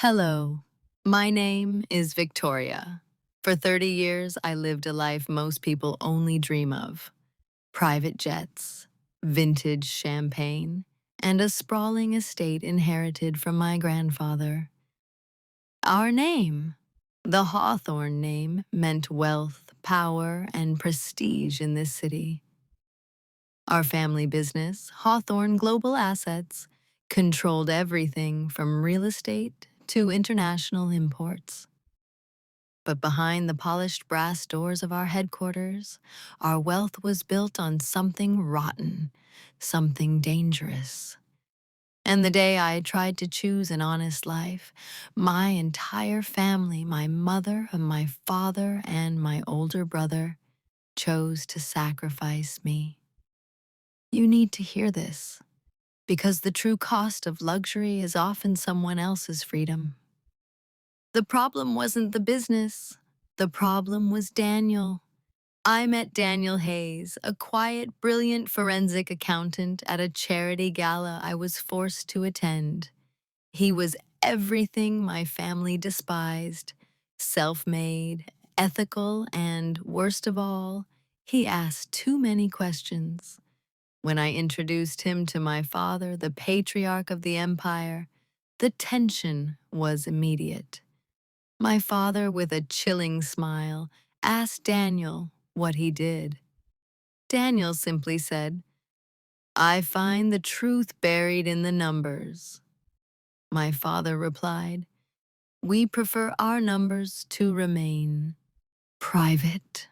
Hello, my name is Victoria. For 30 years, I lived a life most people only dream of. Private jets, vintage champagne, and a sprawling estate inherited from my grandfather. Our name, the Hawthorne name, meant wealth, power, and prestige in this city. Our family business, Hawthorne Global Assets, controlled everything from real estate to international imports. But behind the polished brass doors of our headquarters, our wealth was built on something rotten, something dangerous. And the day I tried to choose an honest life, my entire family, my mother and my father and my older brother, chose to sacrifice me. You need to hear this, because the true cost of luxury is often someone else's freedom. The problem wasn't the business. The problem was Daniel. I met Daniel Hayes, a quiet, brilliant forensic accountant at a charity gala I was forced to attend. He was everything my family despised: self-made, ethical, and, worst of all, he asked too many questions. When I introduced him to my father, the patriarch of the empire, the tension was immediate. My father, with a chilling smile, asked Daniel what he did. Daniel simply said, "I find the truth buried in the numbers." My father replied, "We prefer our numbers to remain private."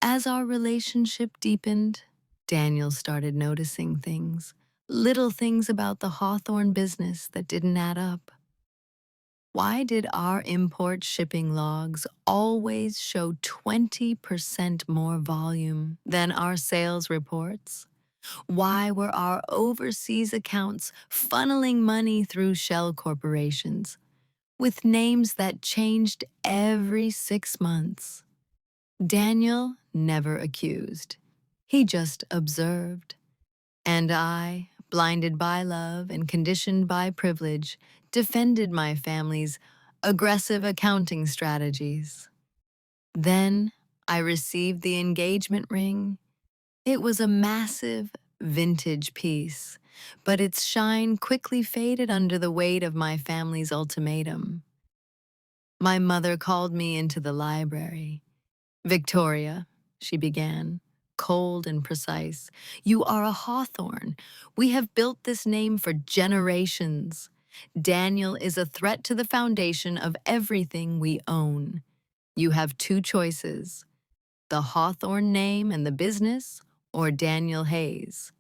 As our relationship deepened, Daniel started noticing things, little things about the Hawthorne business that didn't add up. Why did our import shipping logs always show 20% more volume than our sales reports? Why were our overseas accounts funneling money through shell corporations with names that changed every 6 months? Daniel never accused. He just observed. And I, blinded by love and conditioned by privilege, defended my family's aggressive accounting strategies. Then I received the engagement ring. It was a massive, vintage piece, but its shine quickly faded under the weight of my family's ultimatum. My mother called me into the library. "Victoria," she began, cold and precise, "you are a Hawthorne. We have built this name for generations. Daniel is a threat to the foundation of everything we own. You have two choices: the Hawthorne name and the business, or Daniel Hayes."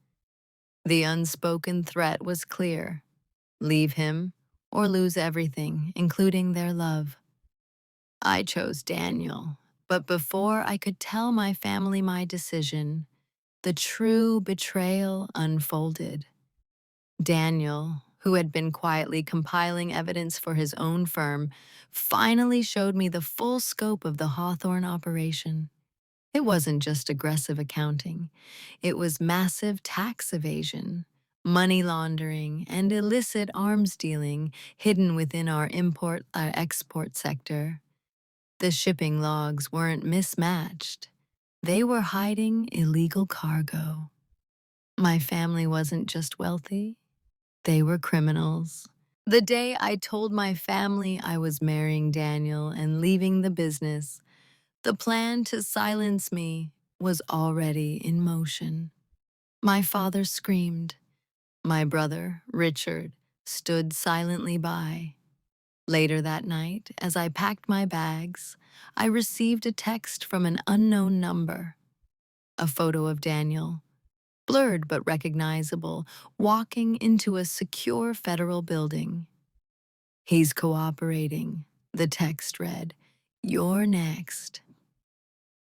The unspoken threat was clear: leave him or lose everything, including their love. I chose Daniel, but before I could tell my family my decision, the true betrayal unfolded. Daniel, who had been quietly compiling evidence for his own firm, finally showed me the full scope of the Hawthorne operation. It wasn't just aggressive accounting. It was massive tax evasion, money laundering, and illicit arms dealing hidden within our import-export sector. The shipping logs weren't mismatched. They were hiding illegal cargo. My family wasn't just wealthy, they were criminals. The day I told my family I was marrying Daniel and leaving the business, the plan to silence me was already in motion. My father screamed. My brother, Richard, stood silently by. Later that night, as I packed my bags, I received a text from an unknown number. A photo of Daniel, blurred but recognizable, walking into a secure federal building. "He's cooperating," the text read. "You're next."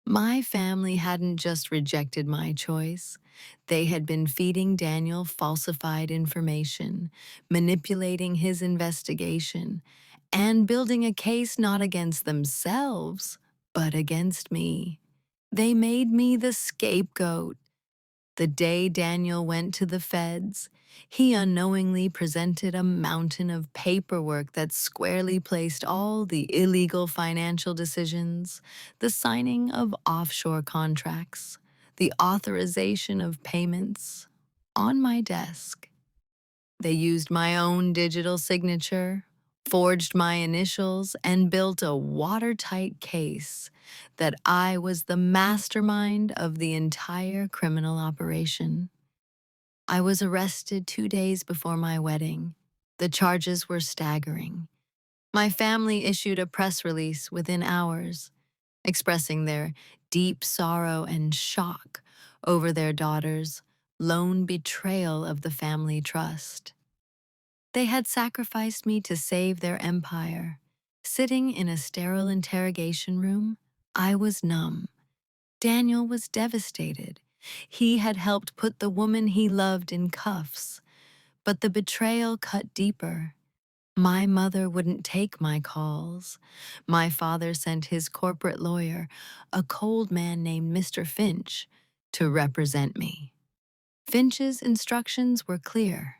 My family hadn't just rejected my choice. They had been feeding Daniel falsified information, manipulating his investigation, and building a case not against themselves, but against me. They made me the scapegoat. The day Daniel went to the feds, he unknowingly presented a mountain of paperwork that squarely placed all the illegal financial decisions, the signing of offshore contracts, the authorization of payments, on my desk. They used my own digital signature, forged my initials, and built a watertight case that I was the mastermind of the entire criminal operation. I was arrested 2 days before my wedding. The charges were staggering. My family issued a press release within hours, expressing their deep sorrow and shock over their daughter's lone betrayal of the family trust. They had sacrificed me to save their empire. Sitting in a sterile interrogation room, I was numb. Daniel was devastated. He had helped put the woman he loved in cuffs, but the betrayal cut deeper. My mother wouldn't take my calls. My father sent his corporate lawyer, a cold man named Mr. Finch, to represent me. Finch's instructions were clear.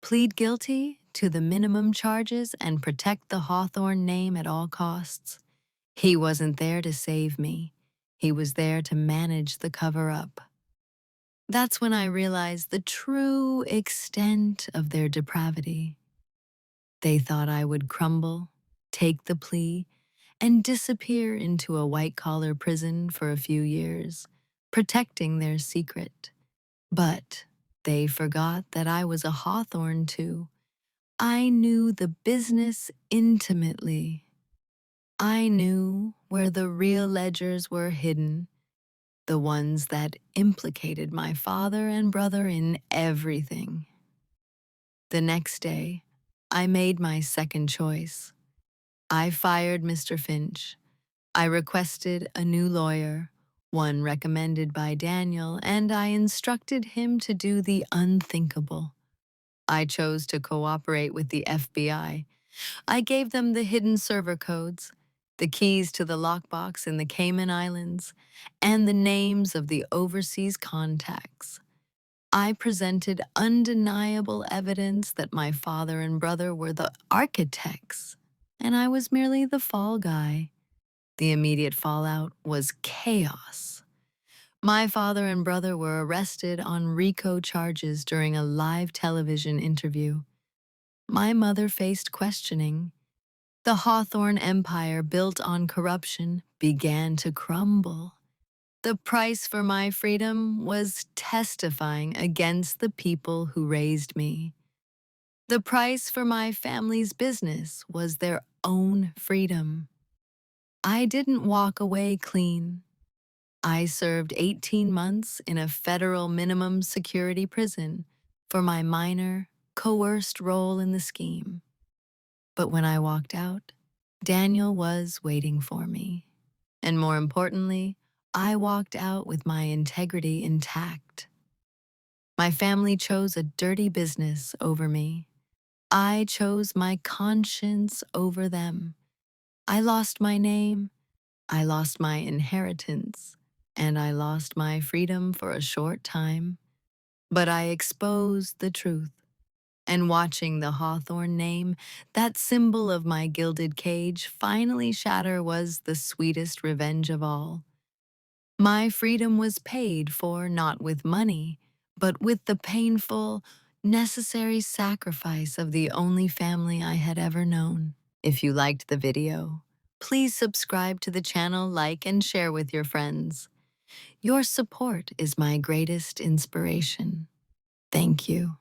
Plead guilty to the minimum charges and protect the Hawthorne name at all costs. He wasn't there to save me. He was there to manage the cover-up. That's when I realized the true extent of their depravity. They thought I would crumble, take the plea, and disappear into a white-collar prison for a few years, protecting their secret. But they forgot that I was a Hawthorne too. I knew the business intimately. I knew where the real ledgers were hidden, the ones that implicated my father and brother in everything. The next day, I made my second choice. I fired Mr. Finch. I requested a new lawyer, one recommended by Daniel, and I instructed him to do the unthinkable. I chose to cooperate with the FBI. I gave them the hidden server codes, the keys to the lockbox in the Cayman Islands, and the names of the overseas contacts. I presented undeniable evidence that my father and brother were the architects, and I was merely the fall guy. The immediate fallout was chaos. My father and brother were arrested on RICO charges during a live television interview. My mother faced questioning. The Hawthorne empire built on corruption began to crumble. The price for my freedom was testifying against the people who raised me. The price for my family's business was their own freedom. I didn't walk away clean. I served 18 months in a federal minimum security prison for my minor, coerced role in the scheme. But when I walked out, Daniel was waiting for me. And more importantly, I walked out with my integrity intact. My family chose a dirty business over me. I chose my conscience over them. I lost my name, I lost my inheritance, and I lost my freedom for a short time. But I exposed the truth. And watching the Hawthorne name, that symbol of my gilded cage, finally shatter was the sweetest revenge of all. My freedom was paid for not with money, but with the painful, necessary sacrifice of the only family I had ever known. If you liked the video, please subscribe to the channel, like, and share with your friends. Your support is my greatest inspiration. Thank you.